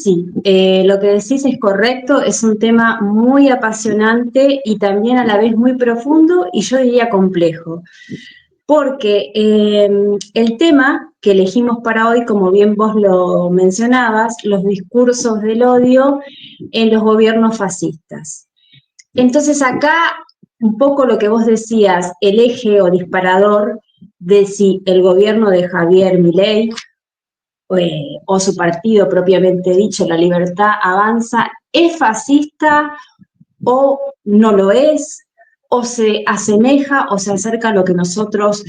Sí, lo que decís es correcto, es un tema muy apasionante y también a la vez muy profundo y yo diría complejo, porque el tema que elegimos para hoy, como bien vos lo mencionabas, los discursos del odio en los gobiernos fascistas. Entonces acá un poco lo que vos decías, el eje o disparador de si el gobierno de Javier Milei o su partido propiamente dicho, La Libertad Avanza, es fascista o no lo es, o se asemeja o se acerca a lo que nosotros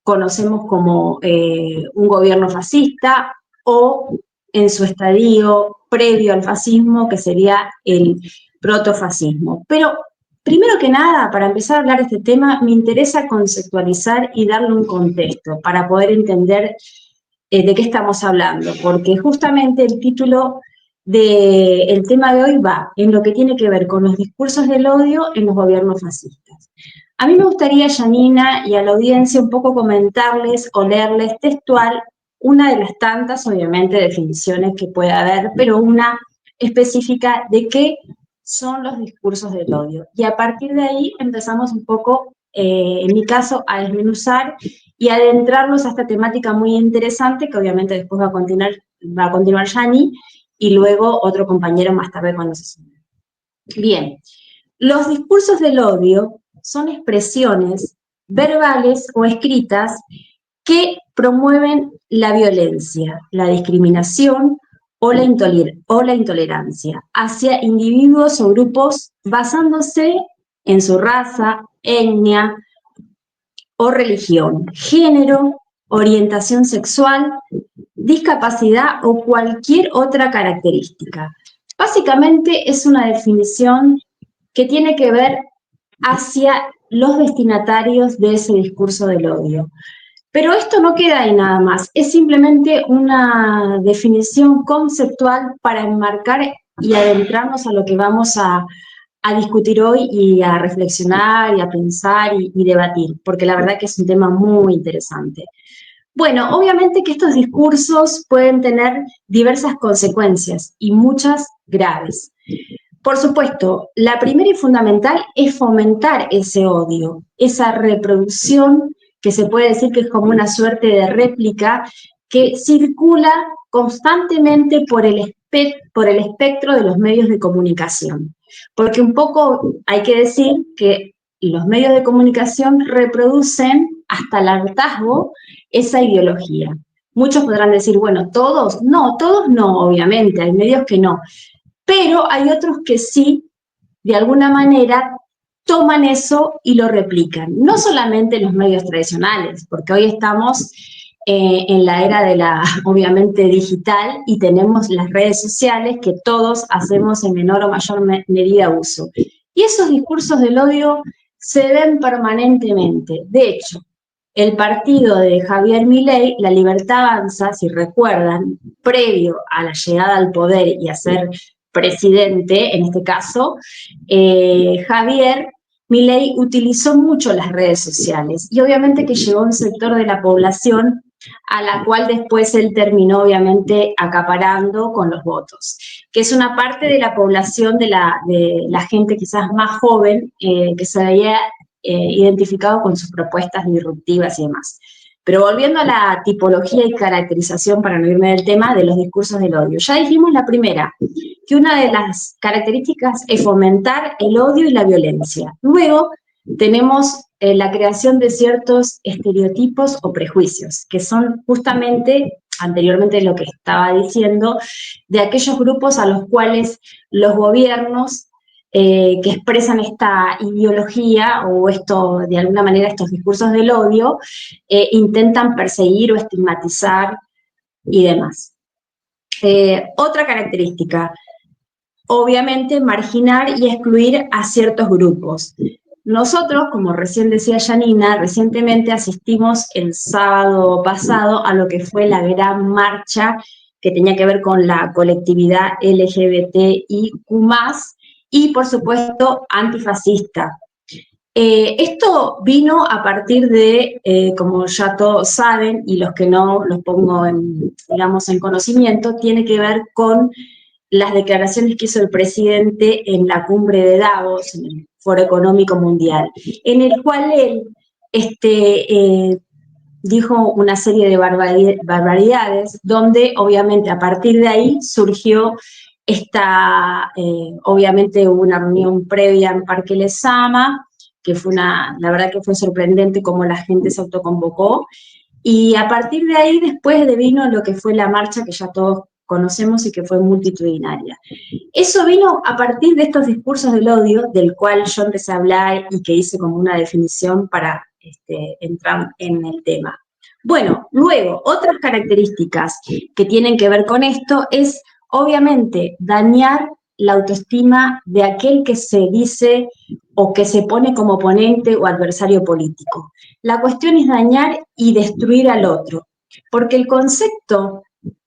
conocemos como un gobierno fascista, o en su estadio previo al fascismo, que sería el protofascismo. Pero primero que nada, para empezar a hablar de este tema, me interesa conceptualizar y darle un contexto para poder entender de qué estamos hablando, porque justamente el título del tema de hoy va en lo que tiene que ver con los discursos del odio en los gobiernos fascistas. A mí me gustaría, Janina, y a la audiencia un poco comentarles o leerles textual una de las tantas, obviamente, definiciones que puede haber, pero una específica de qué son los discursos del odio. Y a partir de ahí empezamos un poco, en mi caso, a desmenuzar y adentrarnos a esta temática muy interesante que obviamente después va a continuar Yani y luego otro compañero más tarde cuando se sume. Bien, los discursos del odio son expresiones verbales o escritas que promueven la violencia, la discriminación o la intolerancia hacia individuos o grupos basándose en su raza, etnia, o religión, género, orientación sexual, discapacidad o cualquier otra característica. Básicamente es una definición que tiene que ver hacia los destinatarios de ese discurso del odio. Pero esto no queda ahí nada más, es simplemente una definición conceptual para enmarcar y adentrarnos a lo que vamos a discutir hoy y a reflexionar y a pensar y debatir, porque la verdad que es un tema muy interesante. Bueno, obviamente que estos discursos pueden tener diversas consecuencias y muchas graves. Por supuesto, la primera y fundamental es fomentar ese odio, esa reproducción que se puede decir que es como una suerte de réplica que circula constantemente por el espectro de los medios de comunicación. Porque un poco hay que decir que los medios de comunicación reproducen hasta el hartazgo esa ideología. Muchos podrán decir, bueno, todos no, obviamente, hay medios que no, pero hay otros que sí, de alguna manera, toman eso y lo replican. No solamente los medios tradicionales, porque hoy estamos en la era de la, obviamente, digital y tenemos las redes sociales que todos hacemos en menor o mayor medida uso. Y esos discursos del odio se ven permanentemente. De hecho, el partido de Javier Milei, La Libertad Avanza, si recuerdan, previo a la llegada al poder y a ser presidente, en este caso, Javier Milei utilizó mucho las redes sociales y obviamente que llegó a un sector de la población a la cual después él terminó obviamente acaparando con los votos, que es una parte de la población de la gente quizás más joven que se veía identificado con sus propuestas disruptivas y demás. Pero volviendo a la tipología y caracterización, para no irme del tema, de los discursos del odio. Ya dijimos la primera, que una de las características es fomentar el odio y la violencia. Luego tenemos la creación de ciertos estereotipos o prejuicios, que son justamente, anteriormente lo que estaba diciendo, de aquellos grupos a los cuales los gobiernos que expresan esta ideología o esto, de alguna manera, estos discursos del odio, intentan perseguir o estigmatizar y demás. Otra característica, obviamente, marginar y excluir a ciertos grupos. Nosotros, como recién decía Janina, recientemente asistimos el sábado pasado a lo que fue la gran marcha que tenía que ver con la colectividad LGBTIQ+, y por supuesto antifascista. Esto vino a partir de, como ya todos saben, y los que no los pongo en, digamos, en conocimiento, tiene que ver con las declaraciones que hizo el presidente en la cumbre de Davos, en el Foro Económico Mundial, en el cual él dijo una serie de barbaridades, donde obviamente a partir de ahí surgió obviamente hubo una reunión previa en Parque Lezama, que fue la verdad que fue sorprendente cómo la gente se autoconvocó, y a partir de ahí después vino lo que fue la marcha que ya todos conocemos y que fue multitudinaria. Eso vino a partir de estos discursos del odio, del cual yo empecé a hablar y que hice como una definición para entrar en el tema. Bueno, luego, otras características que tienen que ver con esto es, obviamente, dañar la autoestima de aquel que se dice o que se pone como oponente o adversario político. La cuestión es dañar y destruir al otro, porque el concepto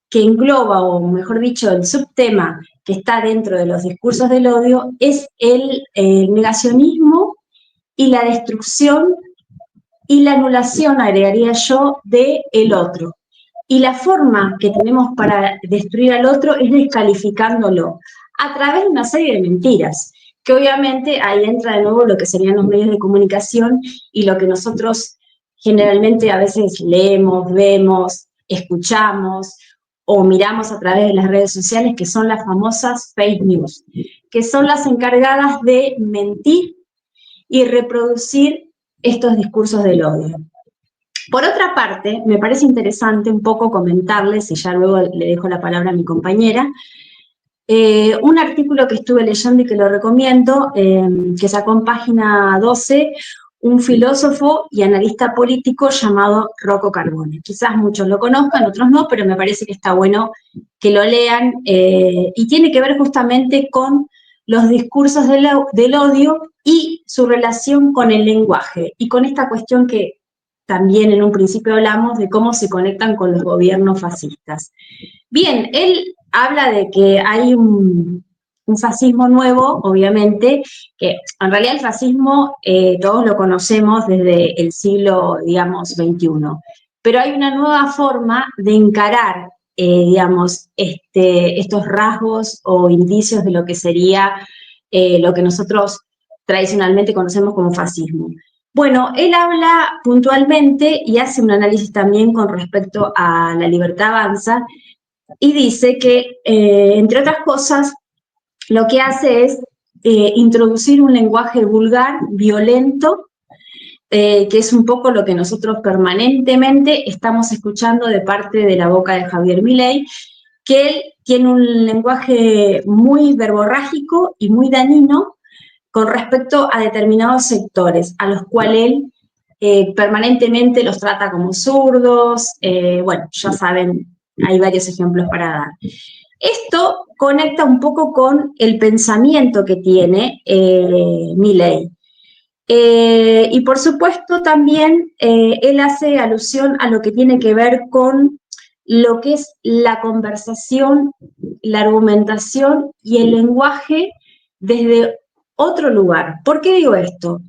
que engloba, o mejor dicho, el subtema que está dentro de los discursos del odio es el negacionismo y la destrucción y la anulación, agregaría yo, del otro. Y la forma que tenemos para destruir al otro es descalificándolo a través de una serie de mentiras, que obviamente ahí entra de nuevo lo que serían los medios de comunicación y lo que nosotros generalmente a veces leemos, vemos, escuchamos o miramos a través de las redes sociales, que son las famosas fake news, que son las encargadas de mentir y reproducir estos discursos del odio. Por otra parte, me parece interesante un poco comentarles, y ya luego le dejo la palabra a mi compañera, un artículo que estuve leyendo y que lo recomiendo, que sacó en página 12 un filósofo y analista político llamado Rocco Carbone. Quizás muchos lo conozcan, otros no, pero me parece que está bueno que lo lean, y tiene que ver justamente con los discursos del odio y su relación con el lenguaje, y con esta cuestión que también en un principio hablamos de cómo se conectan con los gobiernos fascistas. Bien, él habla de que hay un fascismo nuevo, obviamente, que en realidad el fascismo todos lo conocemos desde el siglo, digamos, XXI, pero hay una nueva forma de encarar, digamos, estos rasgos o indicios de lo que sería lo que nosotros tradicionalmente conocemos como fascismo. Bueno, él habla puntualmente y hace un análisis también con respecto a La Libertad Avanza, y dice que, entre otras cosas, lo que hace es introducir un lenguaje vulgar, violento, que es un poco lo que nosotros permanentemente estamos escuchando de parte de la boca de Javier Milei, que él tiene un lenguaje muy verborrágico y muy dañino con respecto a determinados sectores, a los cuales él permanentemente los trata como zurdos, bueno, ya saben, hay varios ejemplos para dar. Esto conecta un poco con el pensamiento que tiene Milei. Y por supuesto también él hace alusión a lo que tiene que ver con lo que es la conversación, la argumentación y el lenguaje desde otro lugar. ¿Por qué digo esto?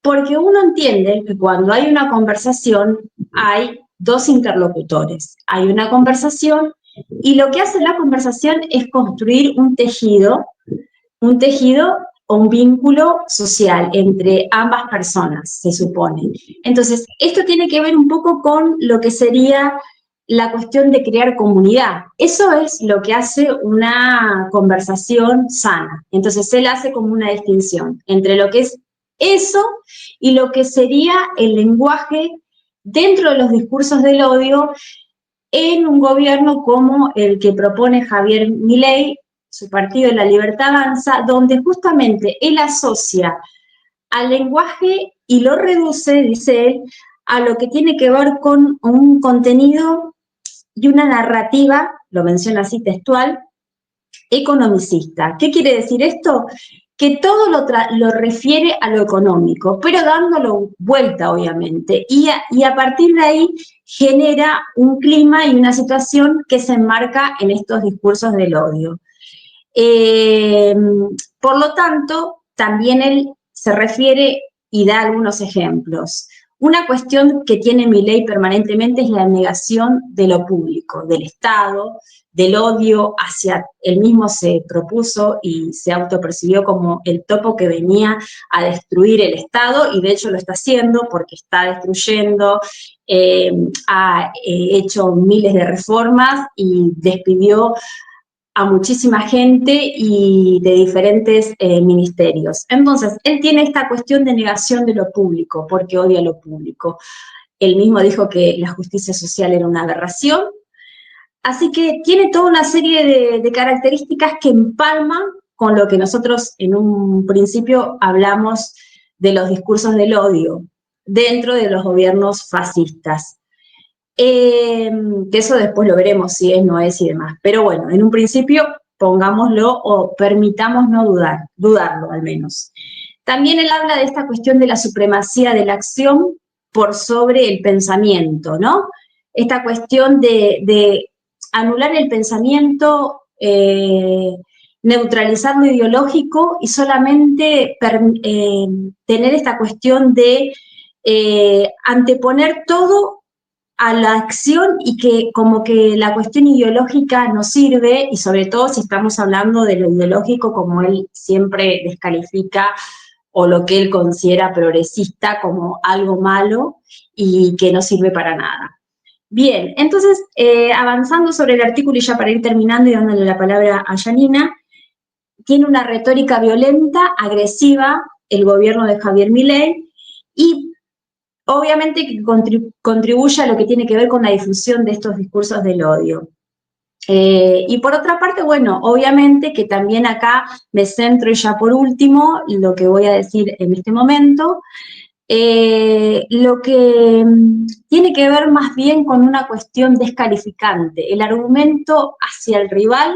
Porque uno entiende que cuando hay una conversación hay dos interlocutores. Hay una conversación y lo que hace la conversación es construir un tejido o un vínculo social entre ambas personas, se supone. Entonces, esto tiene que ver un poco con lo que sería la cuestión de crear comunidad. Eso es lo que hace una conversación sana. Entonces, él hace como una distinción entre lo que es eso y lo que sería el lenguaje dentro de los discursos del odio en un gobierno como el que propone Javier Milei, su partido La Libertad Avanza, donde justamente él asocia al lenguaje y lo reduce, dice él, a lo que tiene que ver con un contenido y una narrativa, lo menciona así textual, economicista. ¿Qué quiere decir esto? Que todo lo refiere a lo económico, pero dándolo vuelta, obviamente, y a partir de ahí genera un clima y una situación que se enmarca en estos discursos del odio. Por lo tanto, también él se refiere y da algunos ejemplos. Una cuestión que tiene Milei permanentemente es la negación de lo público, del Estado, del odio hacia él mismo. Se propuso y se autopercibió como el topo que venía a destruir el Estado, y de hecho lo está haciendo porque está destruyendo, ha hecho miles de reformas y despidió a muchísima gente y de diferentes ministerios. Entonces, él tiene esta cuestión de negación de lo público, porque odia lo público. Él mismo dijo que la justicia social era una aberración. Así que tiene toda una serie de características que empalman con lo que nosotros en un principio hablamos de los discursos del odio dentro de los gobiernos fascistas. Que eso después lo veremos si es, no es y demás. Pero bueno, en un principio pongámoslo o permitamos no dudarlo al menos. También él habla de esta cuestión de la supremacía de la acción por sobre el pensamiento, ¿no? Esta cuestión de anular el pensamiento, neutralizar lo ideológico y solamente tener esta cuestión de anteponer todo a la acción, y que como que la cuestión ideológica no sirve, y sobre todo si estamos hablando de lo ideológico como él siempre descalifica, o lo que él considera progresista como algo malo y que no sirve para nada. Bien, entonces, avanzando sobre el artículo y ya para ir terminando y dándole la palabra a Janina, tiene una retórica violenta, agresiva, el gobierno de Javier Milei, y obviamente que contribuye a lo que tiene que ver con la difusión de estos discursos del odio. Y por otra parte, bueno, obviamente que también acá me centro, y ya por último, lo que voy a decir en este momento, lo que tiene que ver más bien con una cuestión descalificante, el argumento hacia el rival,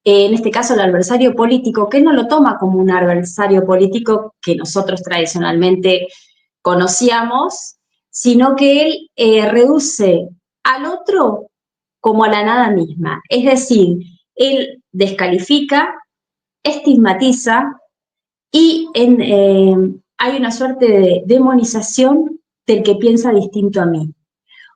en este caso el adversario político, que no lo toma como un adversario político que nosotros tradicionalmente conocíamos, sino que él reduce al otro como a la nada misma. Es decir, él descalifica, estigmatiza y hay una suerte de demonización del que piensa distinto a mí.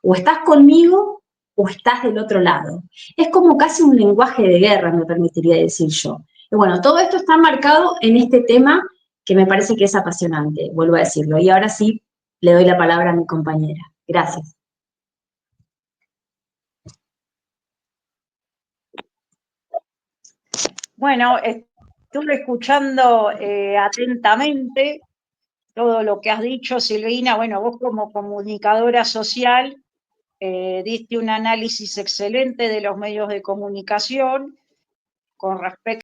O estás conmigo o estás del otro lado. Es como casi un lenguaje de guerra, me permitiría decir yo. Y bueno, todo esto está marcado en este tema que me parece que es apasionante, vuelvo a decirlo. Y ahora sí, le doy la palabra a mi compañera. Gracias. Bueno, estuve escuchando atentamente todo lo que has dicho, Silvina. Bueno, vos como comunicadora social diste un análisis excelente de los medios de comunicación con respecto